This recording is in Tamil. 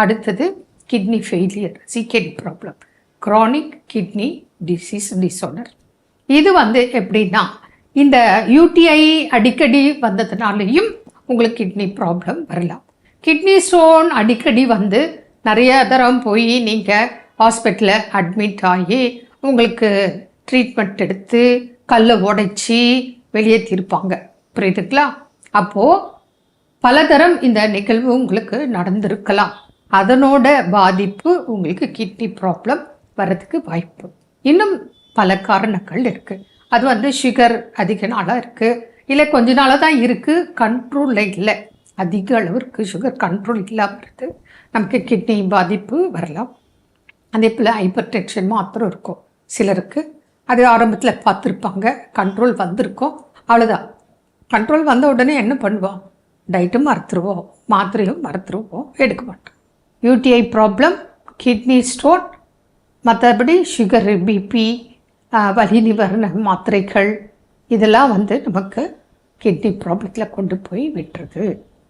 அடுத்தது kidney failure, CKD problem, chronic kidney disease disorder. இது எப்படின்னா, இந்த யூடிஐ அடிக்கடி வந்ததுனாலையும் உங்களுக்கு கிட்னி ப்ராப்ளம் வரலாம். கிட்னி ஸ்டோன் அடிக்கடி நிறைய தரம் போய் நீங்கள் ஹாஸ்பிட்டலில் அட்மிட் ஆகி உங்களுக்கு ட்ரீட்மெண்ட் எடுத்து கல்லை உடைச்சி வெளியேற்றிருப்பாங்க. புரியுதுங்களா? அப்போது பலதரம் இந்த நிகழ்வு உங்களுக்கு நடந்திருக்கலாம். அதனோட பாதிப்பு உங்களுக்கு கிட்னி ப்ராப்ளம் வர்றதுக்கு வாய்ப்பு. இன்னும் பல காரணங்கள் இருக்குது. அது சுகர் அதிக நாளாக இருக்குது, இல்லை கொஞ்ச நாளாக தான் இருக்குது, கண்ட்ரோலில் இல்லை. அதிக அளவிற்கு சுகர் கண்ட்ரோல் இல்லாமல் இருக்குது, நமக்கு கிட்னி பாதிப்பு வரலாம். அதே போல் ஹைப்பர் டென்ஷன் மாத்திரம் இருக்கும் சிலருக்கு. அது ஆரம்பத்தில் பார்த்துருப்பாங்க, கண்ட்ரோல் வந்திருக்கும், அவ்வளோதான். கண்ட்ரோல் வந்த உடனே என்ன பண்ணுவோம்? டயட்டும் மறந்துடுவோம், மாத்திரையும் மறந்துடுவோம், எடுக்க மாட்டோம். யூடிஐ ப்ராப்ளம், கிட்னி ஸ்டோன், மற்றபடி சுகர், பிபி, வலி நிவாரண மாத்திரைகள், இதெல்லாம் நமக்கு கிட்னி ப்ராப்ளத்தில் கொண்டு போய் விட்டுருது.